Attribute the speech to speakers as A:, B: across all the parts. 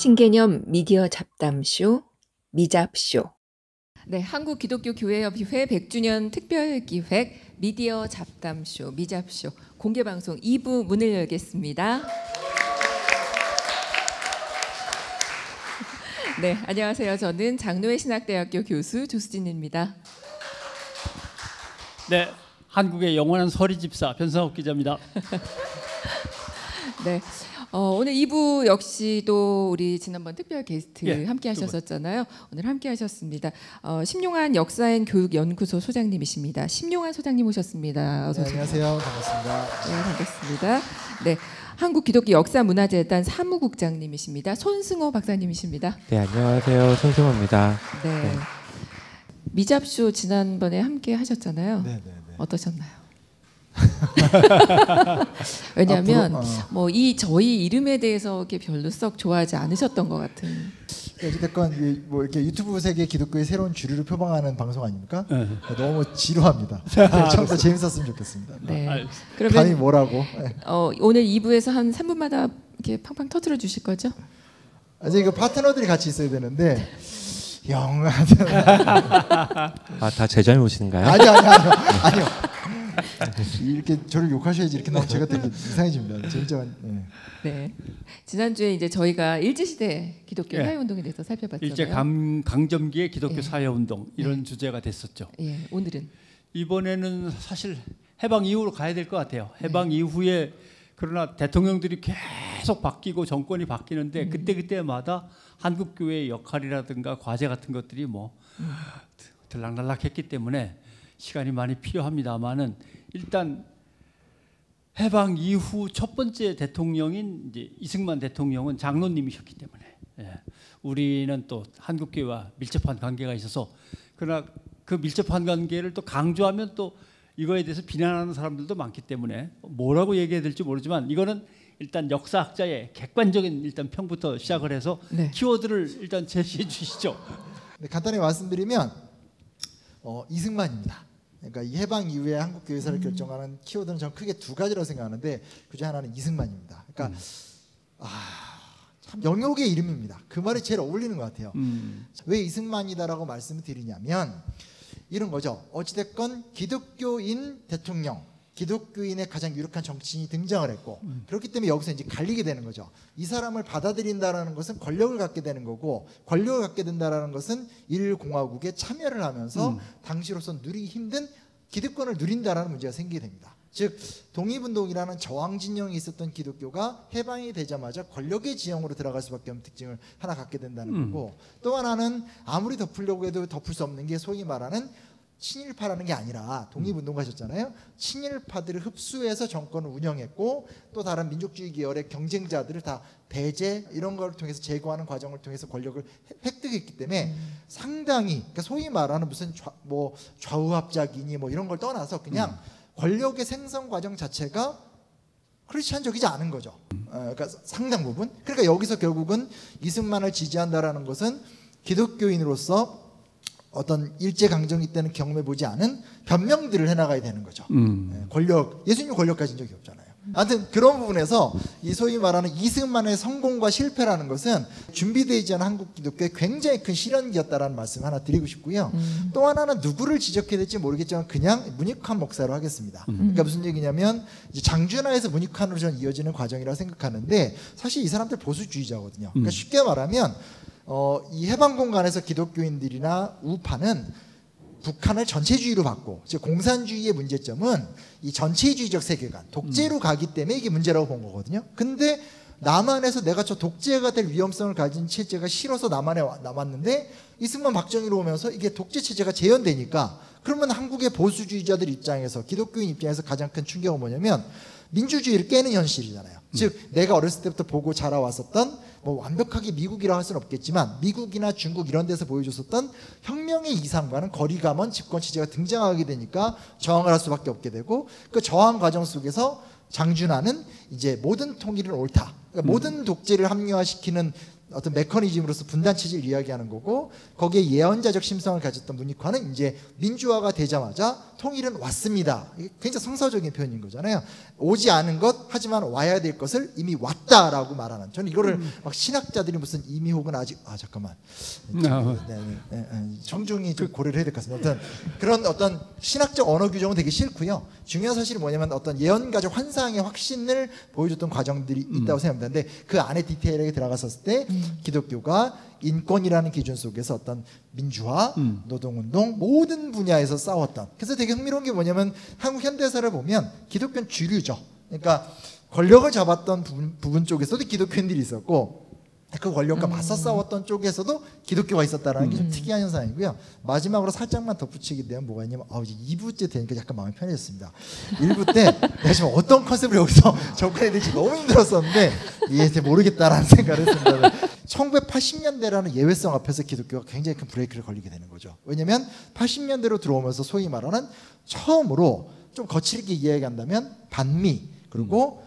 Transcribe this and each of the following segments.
A: 신개념 미디어 잡담쇼 미잡쇼.
B: 네, 한국기독교교회협의회 100주년 특별기획 미디어 잡담쇼 미잡쇼 공개방송 2부 문을 열겠습니다. 네, 안녕하세요. 저는 장로회 신학대학교 교수 조수진입니다.
C: 네, 한국의 영원한 서리 집사 변상욱 기자입니다.
B: 네, 오늘 2부 역시도 우리 지난번 특별 게스트 함께 하셨었잖아요. 오늘 함께 하셨습니다. 심용한 역사앤교육연구소 소장님이십니다. 심용한 소장님 오셨습니다. 어서 오세요.
D: 네, 안녕하세요. 반갑습니다.
B: 네, 반갑습니다. 네, 한국기독교역사문화재단 사무국장님이십니다. 손승호 박사님이십니다.
E: 네, 안녕하세요. 손승호입니다.
B: 네. 미잡쇼 지난번에 함께 하셨잖아요.
D: 네.
B: 어떠셨나요? 왜냐하면 저희 이름에 대해서 이렇게 별로 썩 좋아하지 않으셨던 것 같은.
D: 어쨌든 뭐 이렇게 유튜브 세계 기독교의 새로운 주류를 표방하는 방송 아닙니까? 너무 지루합니다. 처음부터 재밌었으면 좋겠습니다.
B: 네.
D: 그러면 감히 뭐라고?
B: 오늘 2부에서 한 3분마다 이렇게 팡팡 터뜨려 주실 거죠?
D: 이제 이거 파트너들이 같이 있어야 되는데
E: 다 제 잘못인가요?
D: 아니요. 이렇게 저를 욕하셔야지. 이렇게 나오면 제가 되게 이상해집니다. 진짜.
B: 네. 지난주에 이제 저희가 일제시대 기독교 사회운동에 대해서 살펴봤잖아요.
C: 일제 강점기의 기독교 사회운동 이런 주제가 됐었죠.
B: 오늘은
C: 이번에는 사실 해방 이후로 가야 될 것 같아요. 해방 이후에 그러나 대통령들이 계속 바뀌고 정권이 바뀌는데 그때마다 한국교회의 역할이라든가 과제 같은 것들이 들락날락했기 때문에 시간이 많이 필요합니다만은 일단 해방 이후 첫 번째 대통령인 이제 이승만 대통령은 장로님이셨기 때문에 우리는 또 한국교회와 밀접한 관계가 있어서 그러나 그 밀접한 관계를 또 강조하면 또 이거에 대해서 비난하는 사람들도 많기 때문에 뭐라고 얘기해야 될지 모르지만 이거는 일단 역사학자의 객관적인 일단 평부터 시작을 해서 키워드를 일단 제시해 주시죠.
D: 네, 간단히 말씀드리면 이승만입니다. 그러니까 이 해방 이후에 한국 교회사를 결정하는 키워드는 저는 크게 두 가지라고 생각하는데 그중 하나는 이승만입니다. 그러니까 참 영역의 이름입니다. 그 말이 제일 어울리는 것 같아요. 왜 이승만이다라고 말씀을 드리냐면 이런 거죠. 어찌됐건 기독교인 대통령, 기독교인의 가장 유력한 정치인이 등장을 했고 그렇기 때문에 여기서 이제 갈리게 되는 거죠. 이 사람을 받아들인다라는 것은 권력을 갖게 되는 거고 권력을 갖게 된다라는 것은 일공화국에 참여를 하면서 당시로서 누리기 힘든 기득권을 누린다라는 문제가 생기게 됩니다. 즉 독립운동이라는 저항 진영이 있었던 기독교가 해방이 되자마자 권력의 지형으로 들어갈 수밖에 없는 특징을 하나 갖게 된다는 거고 또 하나는 아무리 덮으려고 해도 덮을 수 없는 게 소위 말하는 친일파라는 게 아니라 독립운동가셨잖아요. 친일파들을 흡수해서 정권을 운영했고 또 다른 민족주의 계열의 경쟁자들을 다 배제 이런 걸 통해서 제거하는 과정을 통해서 권력을 획득했기 때문에 상당히 그러니까 소위 말하는 무슨 좌우합작이니 이런 걸 떠나서 그냥 권력의 생성 과정 자체가 크리스찬적이지 않은 거죠. 그러니까 상당 부분. 그러니까 여기서 결국은 이승만을 지지한다라는 것은 기독교인으로서 어떤 일제강점기 때는 경험해보지 않은 변명들을 해나가야 되는 거죠. 예수님 권력 가진 적이 없잖아요. 아무튼 그런 부분에서 이 소위 말하는 이승만의 성공과 실패라는 것은 준비되지 않은 한국 기독교의 굉장히 큰 실현기였다라는 말씀 하나 드리고 싶고요. 또 하나는 누구를 지적해야 될지 모르겠지만 그냥 문익환 목사로 하겠습니다. 그러니까 무슨 얘기냐면 이제 장준하에서 문익환으로 저는 이어지는 과정이라고 생각하는데 사실 이 사람들 보수주의자거든요. 그러니까 쉽게 말하면 이 해방 공간에서 기독교인들이나 우파는 북한을 전체주의로 봤고 즉 공산주의의 문제점은 이 전체주의적 세계관 독재로 가기 때문에 이게 문제라고 본 거거든요. 근데 남한에서 내가 저 독재가 될 위험성을 가진 체제가 싫어서 남한에 남았는데 이승만 박정희로 오면서 이게 독재 체제가 재현되니까 그러면 한국의 보수주의자들 입장에서 기독교인 입장에서 가장 큰 충격은 뭐냐면 민주주의를 깨는 현실이잖아요. 즉 내가 어렸을 때부터 보고 자라왔었던 완벽하게 미국이라 할 수는 없겠지만 미국이나 중국 이런 데서 보여줬었던 혁명의 이상과는 거리가 먼 집권 체제가 등장하게 되니까 저항을 할 수밖에 없게 되고 그 저항 과정 속에서 장준하는 이제 모든 통일은 옳다. 그러니까 모든 독재를 합리화시키는 어떤 메커니즘으로서 분단 체제를 이야기하는 거고 거기에 예언자적 심성을 가졌던 문익화는 이제 민주화가 되자마자 통일은 왔습니다. 이게 굉장히 성서적인 표현인 거잖아요. 오지 않은 것 하지만 와야 될 것을 이미 왔다라고 말하는. 저는 이거를 막 신학자들이 무슨 이미 혹은 아직 잠깐만 정중히 좀 고려를 해야 될 것 같습니다. 어떤 그런 어떤 신학적 언어 규정은 되게 싫고요. 중요한 사실은 뭐냐면 어떤 예언가적 환상의 확신을 보여줬던 과정들이 있다고 생각합니다. 근데 그 안에 디테일하게 들어갔었을 때 기독교가 인권이라는 기준 속에서 어떤 민주화, 노동운동 모든 분야에서 싸웠던. 그래서 되게 흥미로운 게 뭐냐면 한국 현대사를 보면 기독교는 주류죠. 그러니까 권력을 잡았던 부분 쪽에서도 기독교인들이 있었고 그 권력과 맞서 싸웠던 쪽에서도 기독교가 있었다는 게 좀 특이한 현상이고요. 마지막으로 살짝만 덧붙이게 되면 뭐가 있냐면 이제 2부째 되니까 약간 마음이 편해졌습니다. 1부 때 내가 지금 어떤 컨셉을 여기서 접근해야 될지 너무 힘들었었는데 이제 모르겠다라는 생각을 했습니다. 1980년대라는 예외성 앞에서 기독교가 굉장히 큰 브레이크를 걸리게 되는 거죠. 왜냐하면 80년대로 들어오면서 소위 말하는 처음으로 좀 거칠게 이야기한다면 반미 그리고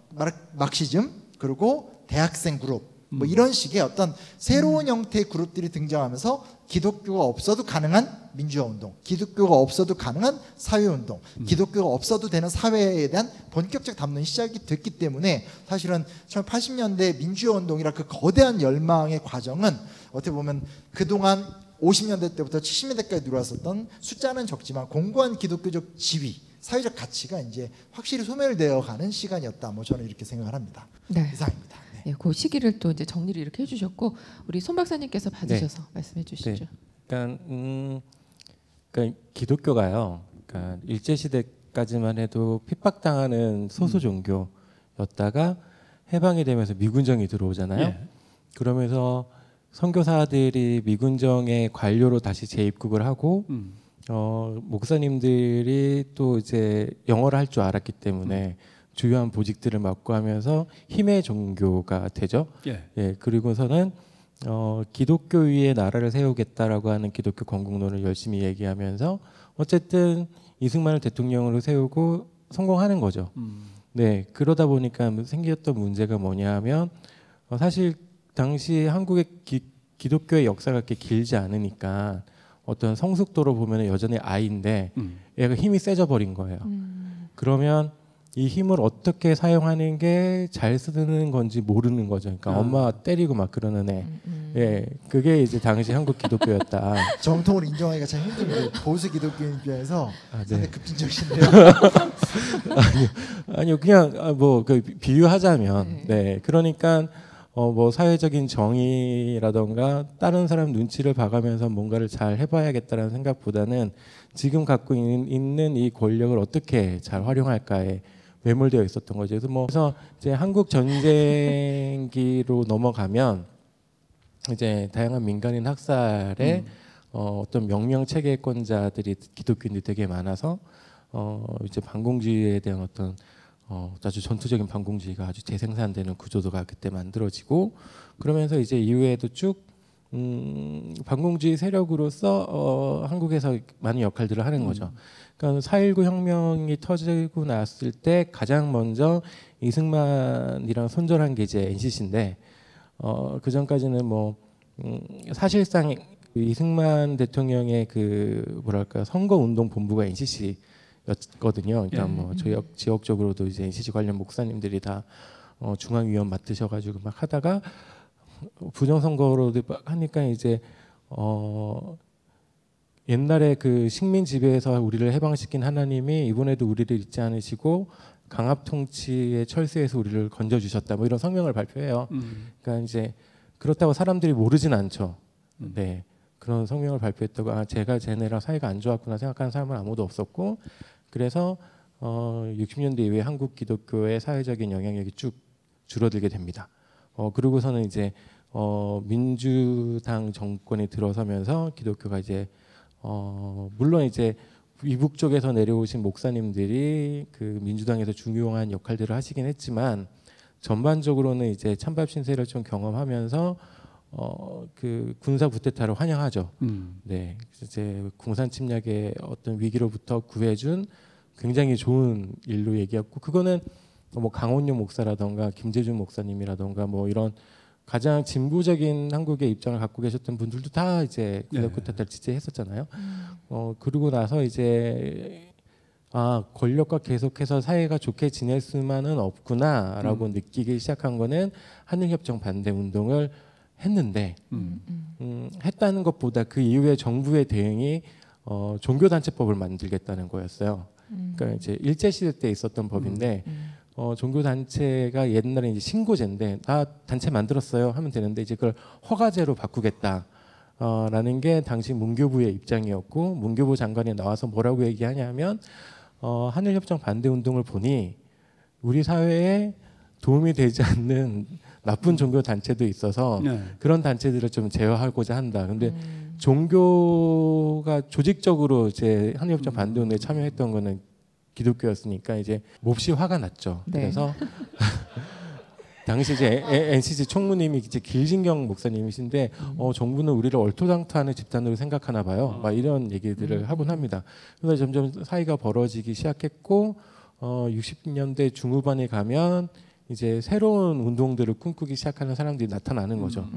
D: 마르크시즘 그리고 대학생 그룹 뭐 이런 식의 어떤 새로운 형태의 그룹들이 등장하면서 기독교가 없어도 가능한 민주화 운동, 기독교가 없어도 가능한 사회 운동, 기독교가 없어도 되는 사회에 대한 본격적 담론이 시작이 됐기 때문에 사실은 1980년대 민주화 운동이라 그 거대한 열망의 과정은 어떻게 보면 그동안 50년대 때부터 70년대까지 들어왔었던 숫자는 적지만 공고한 기독교적 지위, 사회적 가치가 이제 확실히 소멸되어 가는 시간이었다. 뭐 저는 이렇게 생각을 합니다.
B: 네.
D: 이상입니다.
B: 네, 그 시기를 또 이제 정리를 이렇게 해주셨고 우리 손 박사님께서 받으셔서 말씀해 주시죠.
E: 네. 그러니까 기독교가요. 그러니까 일제 시대까지만 해도 핍박당하는 소수 종교였다가 해방이 되면서 미군정이 들어오잖아요.
C: 예.
E: 그러면서 선교사들이 미군정의 관료로 다시 재입국을 하고 목사님들이 또 이제 영어를 할 줄 알았기 때문에 주요한 보직들을 맡고 하면서 힘의 종교가 되죠. 예, 그리고서는 기독교 위에 나라를 세우겠다라고 하는 기독교 건국론을 열심히 얘기하면서 어쨌든 이승만을 대통령으로 세우고 성공하는 거죠. 네, 그러다 보니까 생겼던 문제가 뭐냐하면 사실 당시 한국의 기독교의 역사가 그렇게 길지 않으니까 어떤 성숙도로 보면 여전히 아이인데 얘가 힘이 세져 버린 거예요. 그러면 이 힘을 어떻게 사용하는 게 잘 쓰는 건지 모르는 거죠. 그러니까 엄마 때리고 막 그러는 애. 예, 그게 이제 당시 한국 기독교였다.
D: 정통을 인정하기가 참 힘듭니다. 보수 기독교인 입장에서 상당히 급진적인데요.
E: 아니요, 그냥 뭐 그 비유하자면, 네, 그러니까 뭐 사회적인 정의라던가 다른 사람 눈치를 봐가면서 뭔가를 잘 해봐야겠다는 생각보다는 지금 갖고 있는 이 권력을 어떻게 잘 활용할까에 매몰되어 있었던 거죠. 그래서 이제 한국 전쟁기로 넘어가면 이제 다양한 민간인 학살에 어떤 명령 체계권자들이 기독교인들이 되게 많아서 이제 반공주의에 대한 어떤 아주 전투적인 반공주의가 아주 재생산되는 구조도가 그때 만들어지고 그러면서 이제 이후에도 쭉 반공주의 세력으로서 한국에서 많은 역할들을 하는 거죠. 그러니까 4.19 혁명이 터지고 났을 때 가장 먼저 이승만이랑 손절한 게 이제 NCC인데 그 전까지는 뭐 사실상 이승만 대통령의 그 뭐랄까 선거운동 본부가 NCC였거든요. 그러니까 뭐 지역적으로도 이제 NCC 관련 목사님들이 다 중앙위원 맡으셔가지고 막 하다가 부정선거로 하니까 이제 옛날에 그 식민 지배에서 우리를 해방시킨 하나님이 이번에도 우리를 잊지 않으시고 강압 통치의 철수에서 우리를 건져 주셨다. 뭐 이런 성명을 발표해요. 그러니까 이제 그렇다고 사람들이 모르진 않죠. 네. 그런 성명을 발표했다고 제가 쟤네랑 사이가 안 좋았구나 생각하는 사람은 아무도 없었고 그래서 60년대 이후에 한국 기독교의 사회적인 영향력이 쭉 줄어들게 됩니다. 그리고서는 이제 민주당 정권이 들어서면서 기독교가 이제 물론 이제 이북 쪽에서 내려오신 목사님들이 그 민주당에서 중요한 역할들을 하시긴 했지만 전반적으로는 이제 찬밥 신세를 좀 경험하면서 그 군사 쿠데타를 환영하죠. 네, 이제 공산 침략의 어떤 위기로부터 구해준 굉장히 좋은 일로 얘기했고 그거는 뭐 강원용 목사라던가 김재준 목사님이라던가 뭐 이런 가장 진보적인 한국의 입장을 갖고 계셨던 분들도 다 이제 기독교 탓을 지지했었잖아요. 그러고 나서 이제 권력과 계속해서 사회가 좋게 지낼 수만은 없구나라고 느끼기 시작한 거는 한일협정 반대 운동을 했는데 했다는 것보다 그 이후에 정부의 대응이 종교단체법을 만들겠다는 거였어요. 그러니까 이제 일제 시대 때 있었던 법인데 종교단체가 옛날에 이제 신고제인데 단체 만들었어요 하면 되는데 이제 그걸 허가제로 바꾸겠다. 라는 게 당시 문교부의 입장이었고 문교부 장관이 나와서 뭐라고 얘기하냐면 한일협정 반대 운동을 보니 우리 사회에 도움이 되지 않는 나쁜 종교 단체도 있어서 그런 단체들을 좀 제어하고자 한다. 근데 종교가 조직적으로 이제 한일협정 반대 운동에 참여했던 거는 기독교였으니까 이제 몹시 화가 났죠.
B: 네.
E: 그래서 당시 이제 NCC 총무님이 이제 길진경 목사님이신데 정부는 우리를 얼토당토하는 집단으로 생각하나 봐요. 막 이런 얘기들을 하곤 합니다. 그래서 점점 사이가 벌어지기 시작했고 60년대 중후반에 가면 이제 새로운 운동들을 꿈꾸기 시작하는 사람들이 나타나는 거죠.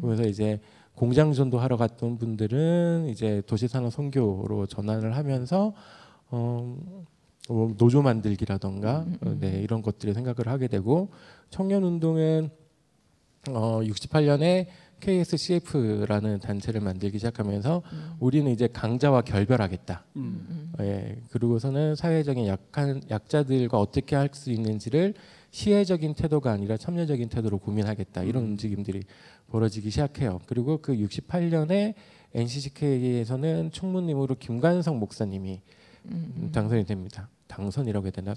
E: 그래서 이제 공장전도 하러 갔던 분들은 이제 도시산업 선교로 전환을 하면서 노조 만들기라던가 네, 이런 것들을 생각을 하게 되고 청년운동은 68년에 KSCF라는 단체를 만들기 시작하면서 우리는 이제 강자와 결별하겠다. 예, 그리고서는 사회적인 약자들과 어떻게 할 수 있는지를 시혜적인 태도가 아니라 참여적인 태도로 고민하겠다. 이런 움직임들이 벌어지기 시작해요. 그리고 그 68년에 NCCK에서는 총무님으로 김관성 목사님이 당선이 됩니다. 당선이라고 해야 되나?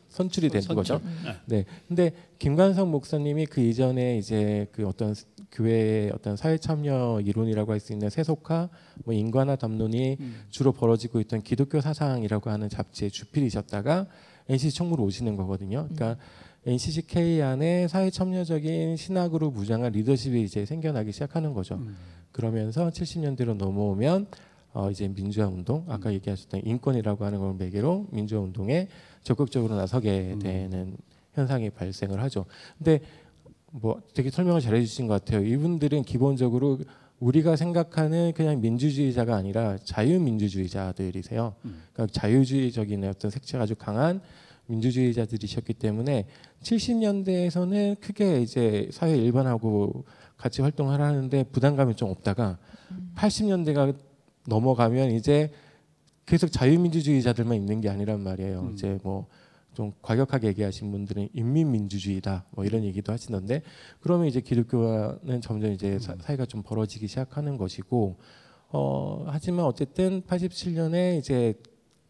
E: 선출이 된 거죠. 네. 근데 김관성 목사님이 그 이전에 이제 그 어떤 교회의 어떤 사회 참여 이론이라고 할 수 있는 세속화, 뭐 인과나 담론이 주로 벌어지고 있던 기독교 사상이라고 하는 잡지의 주필이셨다가 NCC 총무로 오시는 거거든요. 그러니까 NCCK 안에 사회 참여적인 신학으로 무장한 리더십이 이제 생겨나기 시작하는 거죠. 그러면서 70년대로 넘어오면 이제 민주화 운동, 아까 얘기하셨던 인권이라고 하는 걸 매개로 민주화 운동에 적극적으로 나서게 되는 현상이 발생을 하죠. 근데 뭐 되게 설명을 잘해 주신 것 같아요. 이분들은 기본적으로 우리가 생각하는 그냥 민주주의자가 아니라 자유민주주의자들이세요. 그러니까 자유주의적인 어떤 색채가 아주 강한 민주주의자들이셨기 때문에 70년대에서는 크게 이제 사회 일반하고 같이 활동을 하는데 부담감이 좀 없다가 80년대가 넘어가면 이제 계속 자유민주주의자들만 있는 게 아니란 말이에요. 이제 뭐 좀 과격하게 얘기하신 분들은 인민민주주의다 뭐 이런 얘기도 하시던데 그러면 이제 기독교와는 점점 이제 사이가 좀 벌어지기 시작하는 것이고 하지만 어쨌든 87년에 이제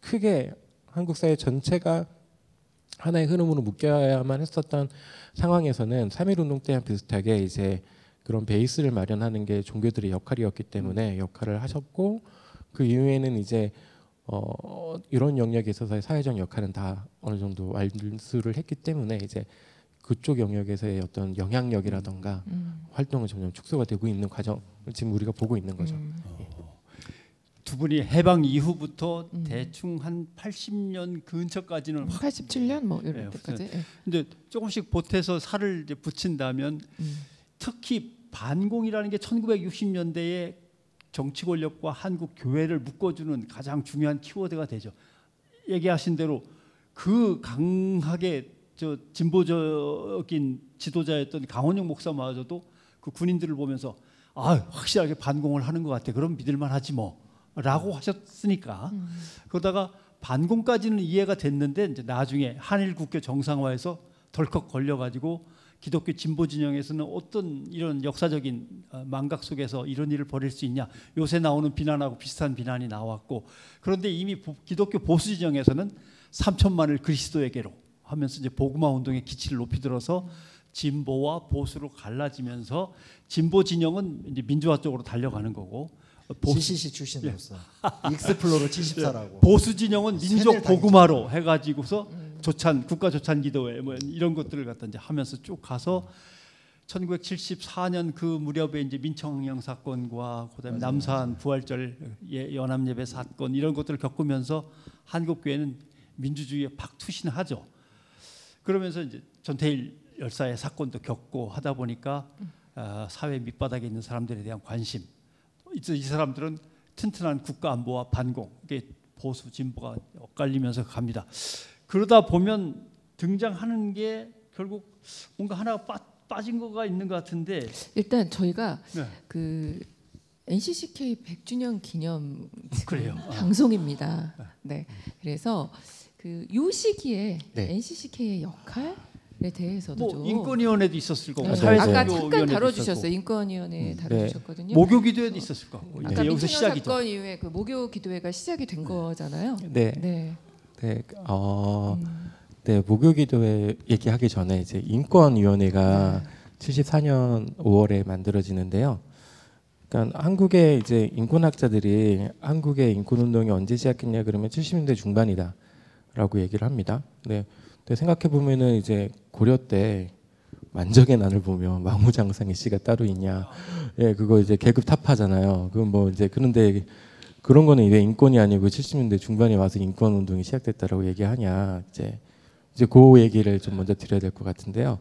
E: 크게 한국 사회 전체가 하나의 흐름으로 묶여야만 했었던 상황에서는 3.1운동 때랑 비슷하게 이제 그런 베이스를 마련하는 게 종교들의 역할이었기 때문에 역할을 하셨고 그 이후에는 이제 이런 영역에 있어서의 사회적 역할은 다 어느 정도 완수를 했기 때문에 이제 그쪽 영역에서의 어떤 영향력이라던가 활동은 점점 축소가 되고 있는 과정을 지금 우리가 보고 있는 거죠.
C: 두 분이 해방 이후부터 대충 한 80년 근처까지는
B: 87년 뭐 이런 때까지.
C: 근데 조금씩 보태서 살을 이제 붙인다면 특히 반공이라는 게 1960년대에 정치 권력과 한국 교회를 묶어주는 가장 중요한 키워드가 되죠. 얘기하신 대로 그 강하게 저 진보적인 지도자였던 강원영 목사마저도 그 군인들을 보면서 확실하게 반공을 하는 것 같아. 그럼 믿을만하지 뭐라고 하셨으니까 그러다가 반공까지는 이해가 됐는데 이제 나중에 한일 국교 정상화에서 덜컥 걸려가지고 기독교 진보 진영에서는 어떤 이런 역사적인 망각 속에서 이런 일을 벌일 수 있냐 요새 나오는 비난하고 비슷한 비난이 나왔고 그런데 이미 기독교 보수 진영에서는 3천만을 그리스도에게로 하면서 이제 복음화 운동의 기치를 높이 들어서 진보와 보수로 갈라지면서 진보 진영은 이제 민주화 쪽으로 달려가는 거고
D: CCC 출신으로서 익스플로러 74라고
C: 보수 진영은 민족 복음화로 해가지고서 조찬 국가 조찬 기도회 뭐 이런 것들을 갖다 이제 하면서 쭉 가서 1974년 그 무렵에 이제 민청형 사건과 그다음에 남산 부활절 연합 예배 사건 이런 것들을 겪으면서 한국 교회는 민주주의에 팍 투신하죠. 그러면서 이제 전태일 열사의 사건도 겪고 하다 보니까 사회 밑바닥에 있는 사람들에 대한 관심, 이 사람들은 튼튼한 국가 안보와 반공, 이게 보수 진보가 엇갈리면서 갑니다. 그러다 보면 등장하는 게 결국 뭔가 하나가 빠진 거가 있는 것 같은데
B: 일단 저희가
C: 네.
B: 그 NCCK 100주년 기념
C: 그래요.
B: 방송입니다. 네, 그래서 그 요 시기에
E: 네.
B: NCCK의 역할에 대해서도 좀
C: 인권위원회도 있었을 거고
B: 네.
C: 사회선교
B: 아까 잠깐
C: 위원회도
B: 다뤄주셨어요.
C: 있었고,
B: 인권위원회 다뤄주셨거든요.
C: 목요기도회도 있었을 거고
B: 아까
C: 이제 여기서
B: 민청년
C: 시작이죠.
B: 사건 이후에 그 목요 기도회가 시작이 된 거잖아요.
E: 네.
B: 네.
E: 네. 네, 목요기도회 얘기하기 전에 이제 인권위원회가 74년 5월에 만들어지는데요. 그러니까 한국의 이제 인권학자들이 한국의 인권운동이 언제 시작했냐 그러면 70년대 중반이다라고 얘기를 합니다. 네, 근데 생각해 보면은 이제 고려 때 만적의 난을 보면 망우장상의 씨가 따로 있냐? 예, 그거 이제 계급 타파잖아요. 그건 뭐 이제 그런데 그런 거는 왜 인권이 아니고 70년대 중반에 와서 인권운동이 시작됐다라고 얘기하냐? 이제 그 얘기를 좀 먼저 드려야 될 것 같은데요.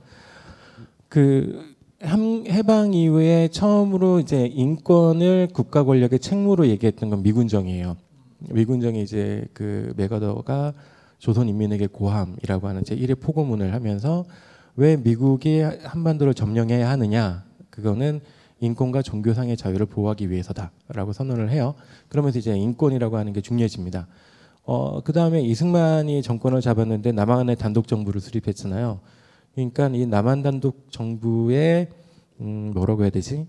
E: 그 해방 이후에 처음으로 이제 인권을 국가 권력의 책무로 얘기했던 건 미군정이에요. 미군정이 이제 그 맥어더가 조선 인민에게 고함이라고 하는 제 1회 포고문을 하면서 왜 미국이 한반도를 점령해야 하느냐? 그거는 인권과 종교상의 자유를 보호하기 위해서다라고 선언을 해요. 그러면서 이제 인권이라고 하는 게 중요해집니다. 그 다음에 이승만이 정권을 잡았는데 남한에 단독 정부를 수립했잖아요. 그러니까 이 남한 단독 정부의 뭐라고 해야 되지?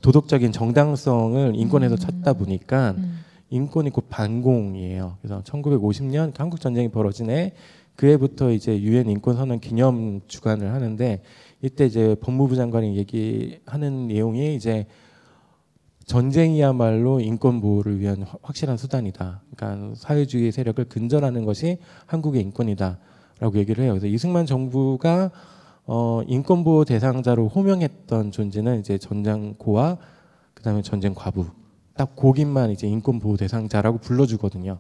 E: 도덕적인 정당성을 인권에서 찾다 보니까 인권이 곧 반공이에요. 그래서 1950년 한국 전쟁이 벌어진 해 그 해부터 이제 유엔 인권 선언 기념 주간을 하는데 이때 이제 법무부 장관이 얘기하는 내용이 이제 전쟁이야말로 인권 보호를 위한 확실한 수단이다. 그러니까 사회주의 세력을 근절하는 것이 한국의 인권이다라고 얘기를 해요. 그래서 이승만 정부가 인권 보호 대상자로 호명했던 존재는 이제 전장고와 그다음에 전쟁 과부 딱 고기만 이제 인권 보호 대상자라고 불러주거든요.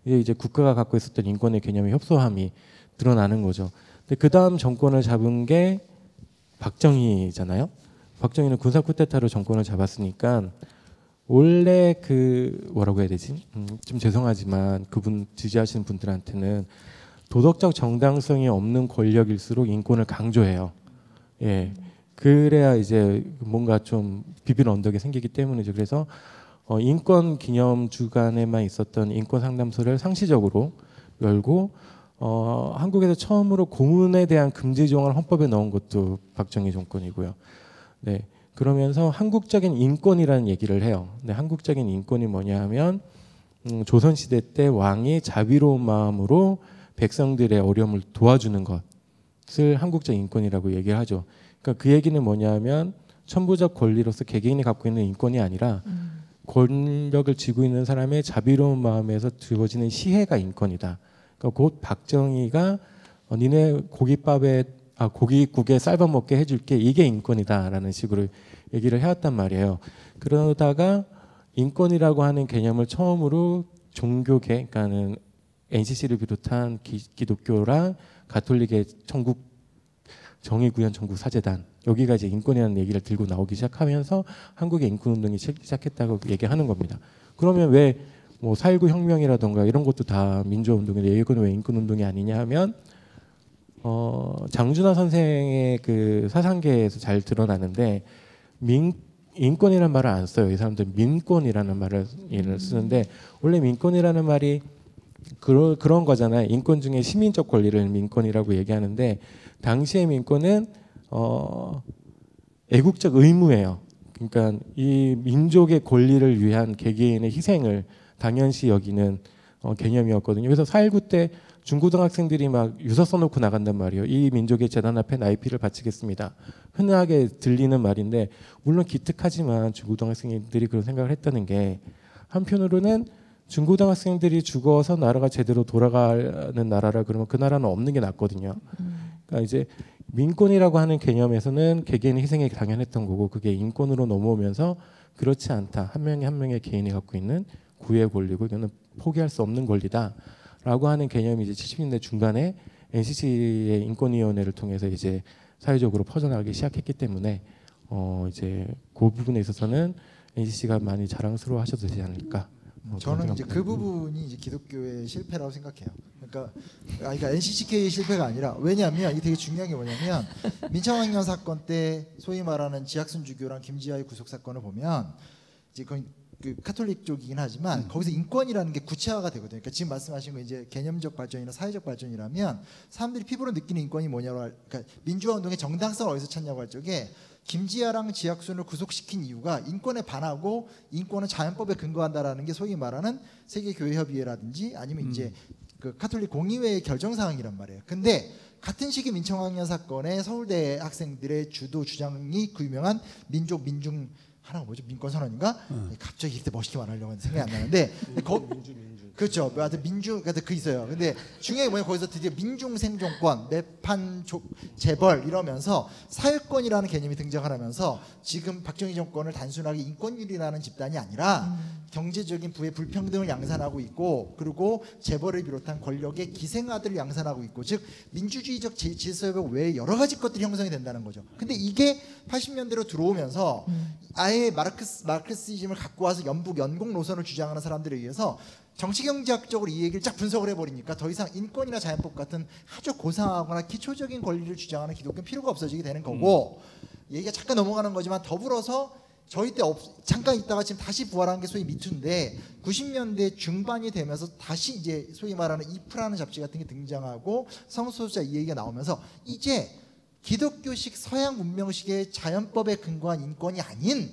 E: 이제 국가가 갖고 있었던 인권의 개념의 협소함이 드러나는 거죠. 근데 그 다음 정권을 잡은 게 박정희잖아요. 박정희는 군사 쿠데타로 정권을 잡았으니까 원래 그 뭐라고 해야 되지? 좀 죄송하지만 그분 지지하시는 분들한테는 도덕적 정당성이 없는 권력일수록 인권을 강조해요. 예, 그래야 이제 뭔가 좀 비빈 언덕이 생기기 때문이죠. 그래서 인권 기념 주간에만 있었던 인권 상담소를 상시적으로 열고 한국에서 처음으로 고문에 대한 금지 조항을 헌법에 넣은 것도 박정희 정권이고요. 네. 그러면서 한국적인 인권이라는 얘기를 해요. 근데 한국적인 인권이 뭐냐 하면 조선시대 때 왕이 자비로운 마음으로 백성들의 어려움을 도와주는 것을 한국적 인권이라고 얘기를 하죠. 그러니까 그 얘기는 뭐냐 하면 천부적 권리로서 개개인이 갖고 있는 인권이 아니라 권력을 쥐고 있는 사람의 자비로운 마음에서 주어지는 시혜가 인권이다. 그러니까 곧 박정희가 니네 고깃국에 쌀밥 먹게 해줄게 이게 인권이다라는 식으로 얘기를 해왔단 말이에요. 그러다가 인권이라고 하는 개념을 처음으로 종교계, 그러니까는 NCC를 비롯한 기독교랑 가톨릭의 정의구현 전국 사재단 여기가 이제 인권이라는 얘기를 들고 나오기 시작하면서 한국의 인권운동이 시작했다고 얘기하는 겁니다. 그러면 왜 뭐 4.19 혁명이라던가 이런 것도 다 민주화운동인데 이건 왜 인권운동이 아니냐 하면 장준하 선생의 그 사상계에서 잘 드러나는데 인권이라는 말을 안 써요. 이 사람들 민권이라는 말을 쓰는데 원래 민권이라는 말이 그런 거잖아요. 인권 중에 시민적 권리를 민권이라고 얘기하는데 당시의 민권은 애국적 의무예요. 그러니까 이 민족의 권리를 위한 개개인의 희생을 당연시 여기는 개념이었거든요. 그래서 4.19 때 중고등학생들이 막 유서 써놓고 나간단 말이에요. 이 민족의 재단 앞에 나의 피를 바치겠습니다. 흔하게 들리는 말인데 물론 기특하지만 중고등학생들이 그런 생각을 했다는 게 한편으로는 중고등학생들이 죽어서 나라가 제대로 돌아가는 나라라 그러면 그 나라는 없는 게 낫거든요. 그러니까 이제 민권이라고 하는 개념에서는 개개인의 희생이 당연했던 거고 그게 인권으로 넘어오면서 그렇지 않다. 한 명의 한 명의 개인이 갖고 있는 구의 권리고 이거는 포기할 수 없는 권리다라고 하는 개념이 이제 70년대 중반에 NCC의 인권위원회를 통해서 이제 사회적으로 퍼져나가기 시작했기 때문에 이제 그 부분에 있어서는 NCC가 많이 자랑스러워하셔도 되지 않을까.
D: 저는 이제 그 부분이 이제 기독교의 실패라고 생각해요. 그러니까 NCCK의 실패가 아니라, 왜냐하면 이게 되게 중요한 게 뭐냐면 민청학년 사건 때 소위 말하는 지학순 주교랑 김지아의 구속 사건을 보면 이제 거의 그 카톨릭 쪽이긴 하지만 거기서 인권이라는 게 구체화가 되거든요. 그러니까 지금 말씀하신 거 이제 개념적 발전이나 사회적 발전이라면 사람들이 피부로 느끼는 인권이 뭐냐고 그러니까 민주화 운동의 정당성을 어디서 찾냐고 할 적에 김지아랑 지학순을 구속시킨 이유가 인권에 반하고 인권은 자연법에 근거한다라는 게 소위 말하는 세계교회협의회라든지 아니면 이제 그 카톨릭 공의회의 결정사항이란 말이에요. 근데 같은 시기 민청학년 사건에 서울대 학생들의 주도 주장이 그 유명한 민중 하나가 뭐죠? 민권선언인가? 갑자기 이렇게 멋있게 말하려고 하는데 생각이 안 나는데 그렇죠. 하여튼 그 있어요. 근데 중요한 게 뭐냐, 거기서 드디어 민중 생존권, 매판 재벌 이러면서 사회권이라는 개념이 등장을 하면서 지금 박정희 정권을 단순하게 인권유리라는 집단이 아니라 경제적인 부의 불평등을 양산하고 있고, 그리고 재벌을 비롯한 권력의 기생아들을 양산하고 있고, 즉 민주주의적 질서회복 외에 여러 가지 것들이 형성이 된다는 거죠. 근데 이게 80년대로 들어오면서 아예 마르크시즘을 갖고 와서 연공 노선을 주장하는 사람들에 의해서 정치경제학적으로 이 얘기를 쫙 분석을 해버리니까 더 이상 인권이나 자연법 같은 아주 고상하거나 기초적인 권리를 주장하는 기독교는 필요가 없어지게 되는 거고, 얘기가 잠깐 넘어가는 거지만 더불어서 저희 때 잠깐 있다가 지금 다시 부활한 게 소위 미투인데, 90년대 중반이 되면서 다시 이제 소위 말하는 이프라는 잡지 같은 게 등장하고 성소수자 이 얘기가 나오면서 이제 기독교식 서양 문명식의 자연법에 근거한 인권이 아닌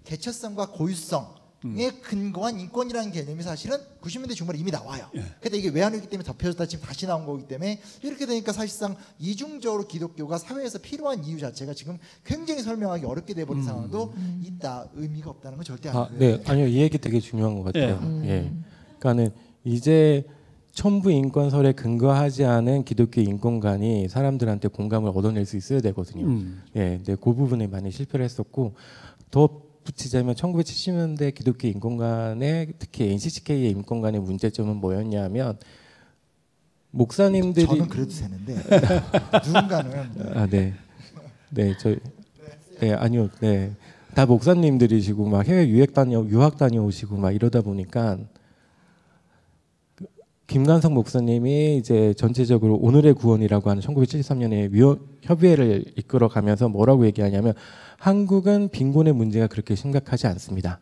D: 개처성과 고유성에 근거한 인권이라는 개념이 사실은 90년대 중반에 이미 나와요. 근데 이게 외환위기 때문에 덮여졌다 지금 다시 나온 거기 때문에, 이렇게 되니까 사실상 이중적으로 기독교가 사회에서 필요한 이유 자체가 지금 굉장히 설명하기 어렵게 돼버린 상황도 있다. 의미가 없다는 건 절대 아니고요.
E: 네, 아니요, 이 얘기 되게 중요한 것 같아요. 예, 그러니까는 이제 천부 인권설에 근거하지 않은 기독교 인권관이 사람들한테 공감을 얻어낼 수 있어야 되거든요. 예, 근데 그 부분에 많이 실패를 했었고, 더 붙이자면 1970년대 기독교 인권관의 특히 NCCK의 인권관의 문제점은 뭐였냐면, 목사님들이
D: 저는 그래도 되는데 누군가는
E: 아니요, 다 목사님들이시고 막 해외 유학 다녀오시고 막 이러다 보니까. 김관석 목사님이 이제 전체적으로 오늘의 구원이라고 하는 1973년에 협의회를 이끌어가면서 뭐라고 얘기하냐면, 한국은 빈곤의 문제가 그렇게 심각하지 않습니다.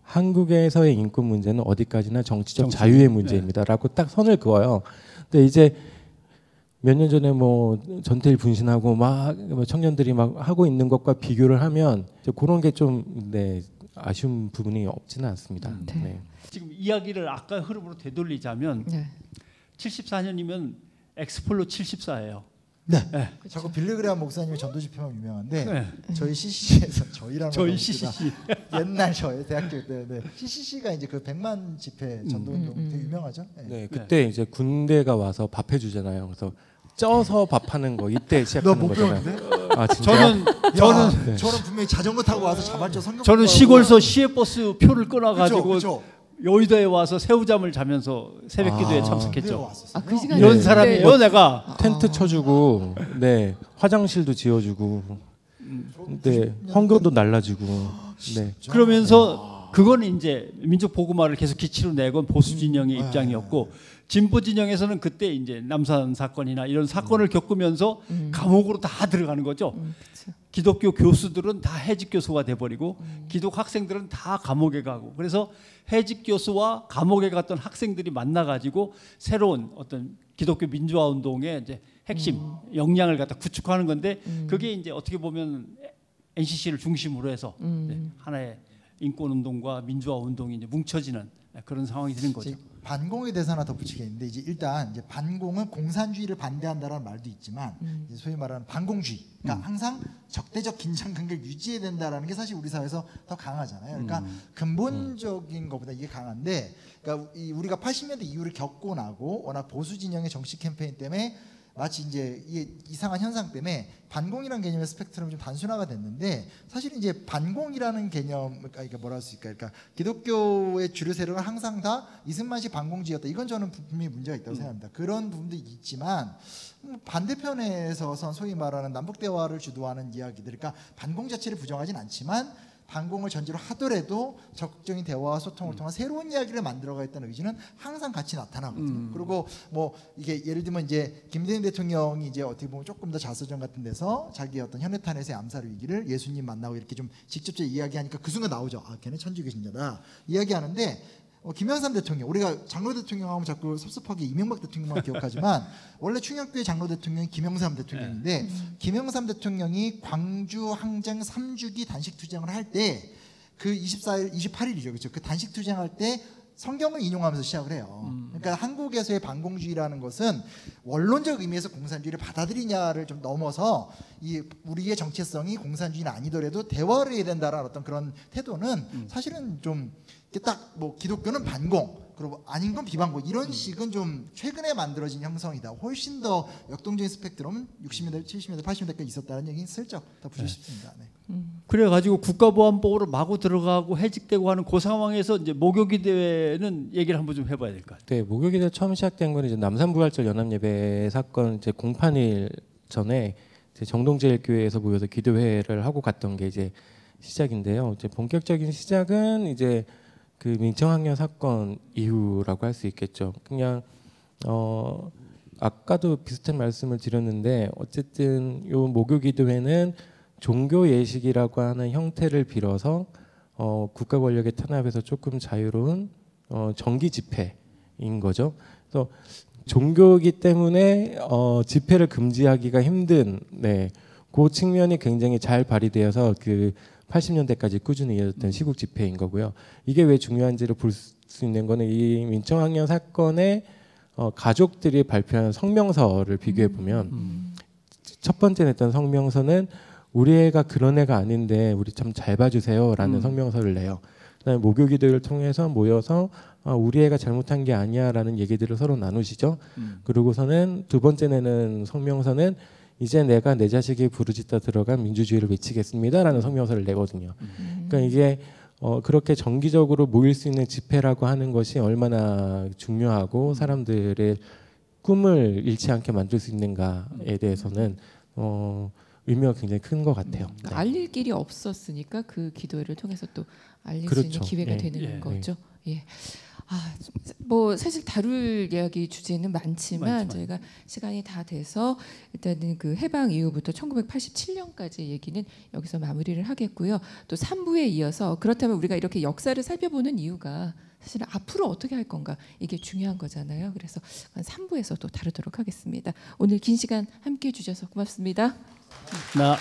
E: 한국에서의 인권 문제는 어디까지나 정치적 자유의 문제입니다라고 딱 선을 그어요. 근데 이제 몇 년 전에 뭐 전태일 분신하고 막 청년들이 막 하고 있는 것과 비교를 하면 그런 게 좀 아쉬운 부분이 없지는 않습니다. 네.
C: 지금 이야기를 아까 흐름으로 되돌리자면 74년이면 엑스폴로 74예요.
D: 네. 자꾸 빌리그레함 목사님의 전도 집회만 유명한데 저희 CCC에서 저희라는
C: 저희 CCC
D: 옛날 저희 대학교 때 CCC가 이제 그 100만 집회 전도 운동 되게 유명하죠.
E: 네, 그때 이제 군대가 와서 밥 해주잖아요. 그래서 쪄서 밥하는 거 이때 시작하는 거잖아요. 아, 진짜?
D: 저는 분명히 자전거 타고 와서 자발적 성경.
C: 저는 시골서 시외버스 표를 끊어가지고
D: 그쵸.
C: 여의도에 와서 새우잠을 자면서 새벽기도에 참석했죠.
B: 그 시간에
C: 이런 사람이에요, 내가.
E: 텐트 쳐주고, 화장실도 지어주고, 헌금도 날라주고,
C: 그러면서 그건 이제 민족 보고말을 계속 기치로 내건 보수 진영의 입장이었고, 진보 진영에서는 그때 이제 남산 사건이나 이런 사건을 겪으면서 감옥으로 다 들어가는 거죠. 기독교 교수들은 다 해직 교수가 돼버리고 기독 학생들은 다 감옥에 가고, 그래서 해직 교수와 감옥에 갔던 학생들이 만나가지고 새로운 어떤 기독교 민주화 운동의 이제 핵심 역량을 갖다 구축하는 건데, 그게 이제 어떻게 보면 NCC를 중심으로 해서 하나의 인권 운동과 민주화 운동이 이제 뭉쳐지는 그런 상황이 되는 거죠.
D: 반공에 대해서 하나 덧붙이겠는데, 이제 일단 이제 반공은 공산주의를 반대한다는 말도 있지만 이제 소위 말하는 반공주의, 그러니까 항상 적대적 긴장 관계를 유지해야 된다라는 게 사실 우리 사회에서 더 강하잖아요. 그러니까 근본적인 것보다 이게 강한데, 그러니까 우리가 80년대 이후를 겪고 나고 워낙 보수 진영의 정치 캠페인 때문에 마치 이제 이 이상한 현상 때문에 반공이라는 개념의 스펙트럼이 좀 단순화가 됐는데 사실 이제 반공이라는 개념, 그러니까 뭐라 할 수 있을까? 그러니까 기독교의 주류 세력은 항상 다 이승만식 반공주의였다. 이건 저는 분명히 문제가 있다고 생각합니다. 그런 부분도 있지만 반대편에서선 소위 말하는 남북 대화를 주도하는 이야기들, 그러니까 반공 자체를 부정하진 않지만 반공을 전제로 하더라도 적극적인 대화와 소통을 통한 새로운 이야기를 만들어가겠다는 의지는 항상 같이 나타나거든요. 그리고 뭐 이게 예를 들면 이제 김대중 대통령이 이제 어떻게 보면 조금 더 자서전 같은 데서 자기 어떤 현해탄에서의 암살 위기를 예수님 만나고 이렇게 좀 직접적으로 이야기하니까 그 순간 나오죠. 아, 걔는 천주교 신자다 이야기하는데. 김영삼 대통령, 우리가 장로 대통령하면 자꾸 섭섭하게 이명박 대통령만 기억하지만 원래 충격교회 장로 대통령이 김영삼 대통령인데 김영삼 대통령이 광주 항쟁 3주기 단식 투쟁을 할 때 그 24일, 28일이죠, 그렇죠? 그 단식 투쟁할 때 성경을 인용하면서 시작을 해요. 그러니까 한국에서의 반공주의라는 것은 원론적 의미에서 공산주의를 받아들이냐를 좀 넘어서 이 우리의 정체성이 공산주의는 아니더라도 대화를 해야 된다라는 어떤 그런 태도는 사실은 좀 딱 뭐 기독교는 반공 그리고 아닌 건 비반공 이런 식은 좀 최근에 만들어진 형성이다. 훨씬 더 역동적인 스펙트럼은 60년대, 70년대, 80년대까지 있었다는 얘기는 슬쩍 더 붙여 싶습니다. 네.
C: 그래가지고 국가보안법으로 마구 들어가고 해직되고 하는 그 상황에서 이제 목요기 대회는 얘기를 한번 좀 해봐야 될 것 같아요.
E: 네, 목요기 대회 처음 시작된 건 이제 남산부활절 연합예배 사건 이제 공판일 전에 이제 정동제일교회에서 모여서 기도회를 하고 갔던 게 이제 시작인데요. 이제 본격적인 시작은 이제 그 민청학년 사건 이후라고 할 수 있겠죠. 그냥 아까도 비슷한 말씀을 드렸는데 어쨌든 요 목요기도회는 종교 예식이라고 하는 형태를 빌어서 국가 권력의 탄압에서 조금 자유로운 정기 집회인 거죠. 그래서 종교이기 때문에 집회를 금지하기가 힘든 그 측면이 굉장히 잘 발휘되어서 그 80년대까지 꾸준히 이어졌던 시국 집회인 거고요. 이게 왜 중요한지를 볼 수 있는 거는 이 민청학년 사건의 가족들이 발표한 성명서를 비교해 보면 첫 번째 냈던 성명서는 우리 애가 그런 애가 아닌데 우리 참 잘 봐주세요라는 성명서를 내요. 그다음에 목요기도를 통해서 모여서 우리 애가 잘못한 게 아니야라는 얘기들을 서로 나누시죠. 그러고서는 두 번째 내는 성명서는 이제 내가 내 자식이 부르짖다 들어간 민주주의를 외치겠습니다라는 성명서를 내거든요. 그러니까 이게 그렇게 정기적으로 모일 수 있는 집회라고 하는 것이 얼마나 중요하고 사람들의 꿈을 잃지 않게 만들 수 있는가에 대해서는 의미가 굉장히 큰 것 같아요.
B: 그러니까 알릴 길이 없었으니까 그 기도회를 통해서 또 알릴
E: 그렇죠.
B: 수 있는 기회가
E: 예.
B: 되는 거죠. 예. 뭐 사실 다룰 이야기 주제는 많지만 저희가 시간이 다 돼서 일단은 그 해방 이후부터 1987년까지 얘기는 여기서 마무리를 하겠고요. 또 3부에 이어서 그렇다면 우리가 이렇게 역사를 살펴보는 이유가 사실은 앞으로 어떻게 할 건가 이게 중요한 거잖아요. 그래서 3부에서 또 다루도록 하겠습니다. 오늘 긴 시간 함께해 주셔서 고맙습니다.
C: 나.